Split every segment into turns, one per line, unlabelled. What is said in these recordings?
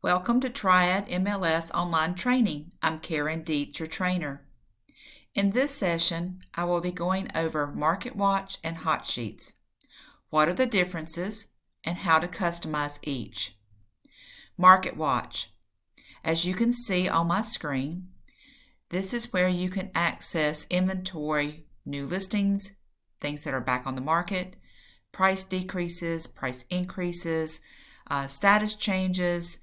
Welcome to Triad MLS Online Training. I'm Karen Dietz, your trainer. In this session, I will be going over Market Watch and Hot Sheets. What are the differences and how to customize each? Market Watch. As you can see on my screen, this is where you can access inventory, new listings, things that are back on the market, price decreases, price increases, status changes,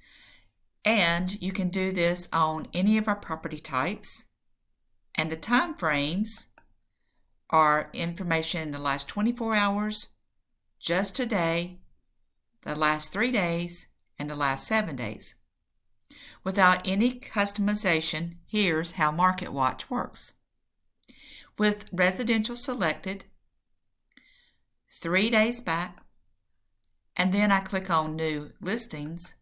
and you can do this on any of our property types. And the time frames are information in the last 24 hours, just today, the last 3 days, and the last 7 days. Without any customization, here's how Market Watch works. With residential selected, 3 days back, and then I click on New Listings,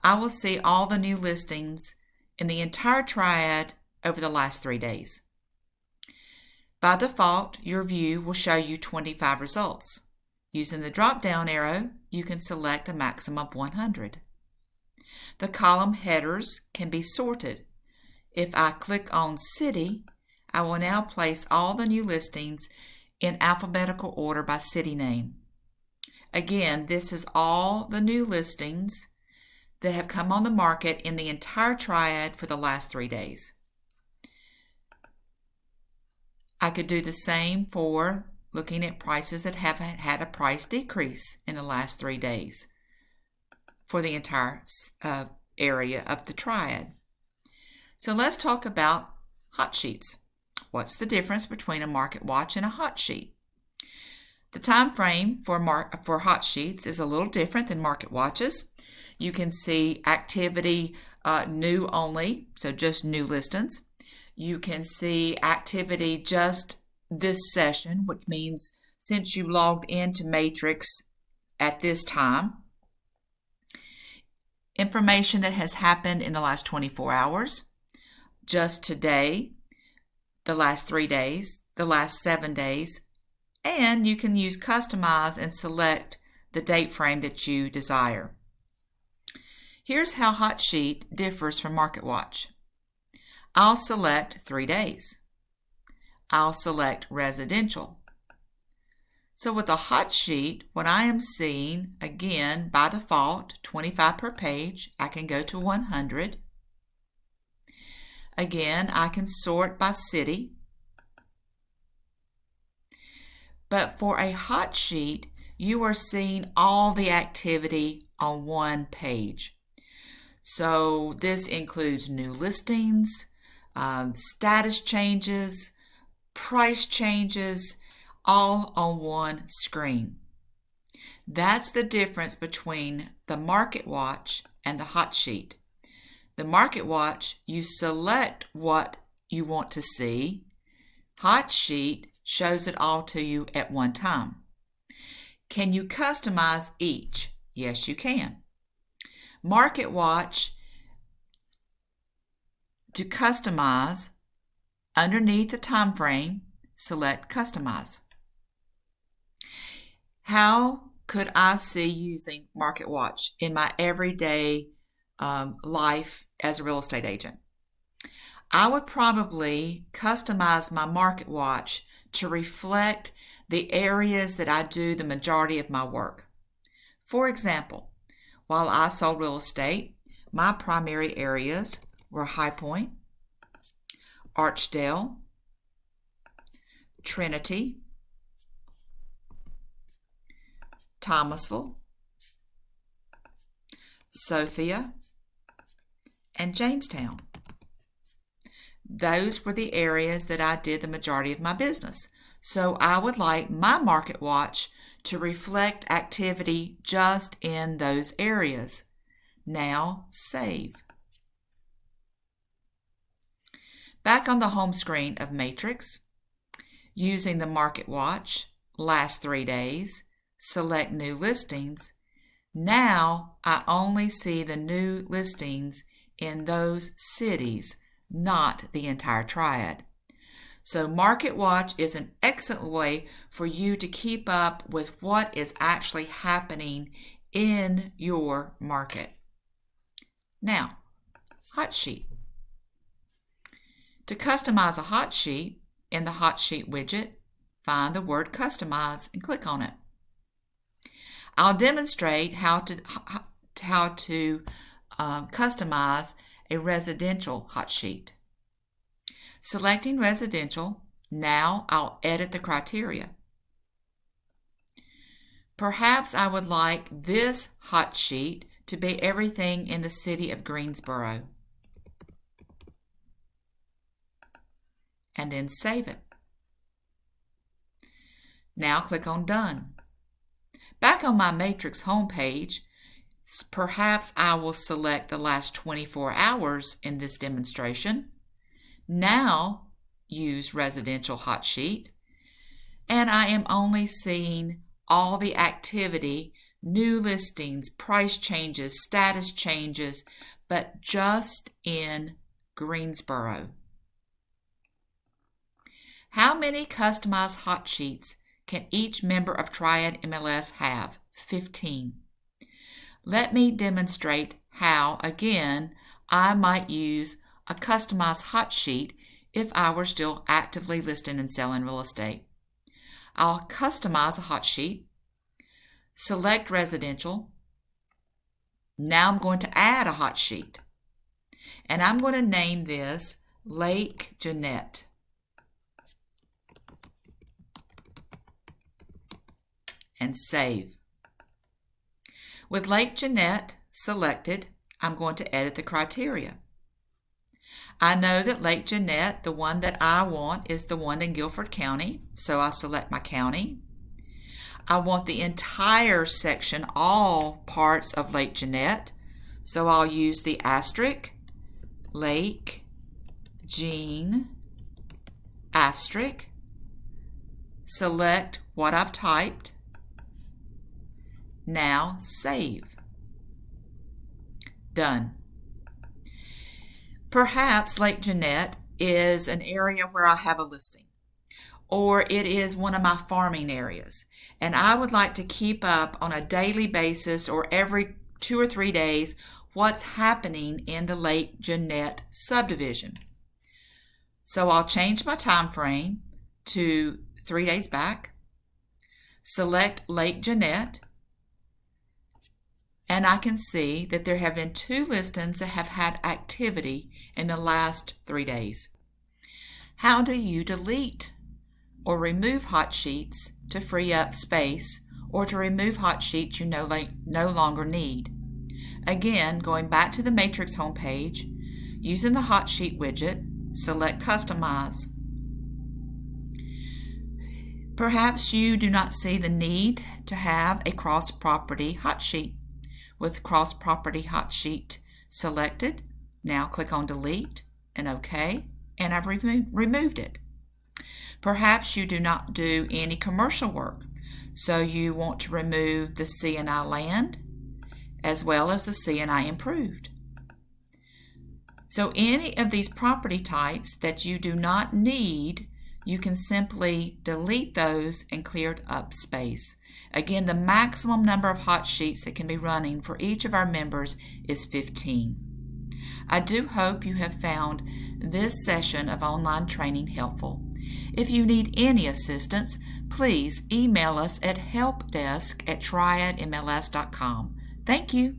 I will see all the new listings in the entire triad over the last 3 days. By default, your view will show you 25 results. Using the drop-down arrow, you can select a maximum of 100. The column headers can be sorted. If I click on City, I will now place all the new listings in alphabetical order by city name. Again, this is all the new listings that have come on the market in the entire triad for the last 3 days. I could do the same for looking at prices that have had a price decrease in the last 3 days for the entire area of the triad. So let's talk about hot sheets. What's the difference between a market watch and a hot sheet? The time frame for hot sheets is a little different than market watches. You can see activity new only, so just new listings. You can see activity just this session, which means since you logged into Matrix at this time. Information that has happened in the last 24 hours, just today, the last 3 days, the last 7 days, and you can use Customize and select the date frame that you desire. Here's how Hot Sheet differs from Market Watch. I'll select 3 days. I'll select residential. So with a hot sheet, what I am seeing, again, by default, 25 per page, I can go to 100. Again, I can sort by city. But for a hot sheet, you are seeing all the activity on one page. So this includes new listings, status changes, price changes, all on one screen. That's the difference between the Market Watch and the Hot Sheet. The Market Watch, you select what you want to see. Hot Sheet shows it all to you at one time. Can you customize each? Yes, you can. Market Watch, to customize, underneath the time frame, select Customize. How could I see using Market Watch in my everyday life as a real estate agent? I would probably customize my Market Watch to reflect the areas that I do the majority of my work. For example, while I sold real estate, my primary areas were High Point, Archdale, Trinity, Thomasville, Sophia, and Jamestown. Those were the areas that I did the majority of my business. So I would like my Market Watch to reflect activity just in those areas. Now save. Back on the home screen of Matrix, using the Market Watch, last 3 days, select New Listings. Now I only see the new listings in those cities, not the entire triad. So Market Watch is an excellent way for you to keep up with what is actually happening in your market. Now, hot sheet. To customize a hot sheet, in the hot sheet widget, find the word customize and click on it. I'll demonstrate how to customize a residential hot sheet. Selecting residential, now I'll edit the criteria. Perhaps I would like this hot sheet to be everything in the city of Greensboro. And then save it. Now click on Done. Back on my Matrix homepage, perhaps I will select the last 24 hours in this demonstration. Now use Residential Hot Sheet, and I am only seeing all the activity, new listings, price changes, status changes, but just in Greensboro. How many customized hot sheets can each member of Triad MLS have? 15. Let me demonstrate how, again, I might use a customized hot sheet if I were still actively listing and selling real estate. I'll customize a hot sheet, select residential. Now I'm going to add a hot sheet, and I'm going to name this Lake Jeanette. And save. With Lake Jeanette selected, I'm going to edit the criteria. I know that Lake Jeanette, the one that I want, is the one in Guilford County, so I'll select my county. I want the entire section, all parts of Lake Jeanette, so I'll use the asterisk, Lake Jean, asterisk, select what I've typed. Now save. Done. Perhaps Lake Jeanette is an area where I have a listing, or it is one of my farming areas, and I would like to keep up on a daily basis or every 2 or 3 days what's happening in the Lake Jeanette subdivision. So I'll change my time frame to 3 days back, select Lake Jeanette, and I can see that there have been 2 listings that have had activity in the last 3 days. How do you delete or remove hot sheets to free up space, or to remove hot sheets you no longer need? Again, going back to the Matrix homepage, using the hot sheet widget, select Customize. Perhaps you do not see the need to have a cross-property hot sheet. With cross-property hot sheet selected, now click on Delete and OK, and I've removed it. Perhaps you do not do any commercial work, so you want to remove the C&I land as well as the C&I improved. So any of these property types that you do not need, you can simply delete those and clear up space. Again, the maximum number of hot sheets that can be running for each of our members is 15. I do hope you have found this session of online training helpful. If you need any assistance, please email us at helpdesk@triadmls.com. Thank you.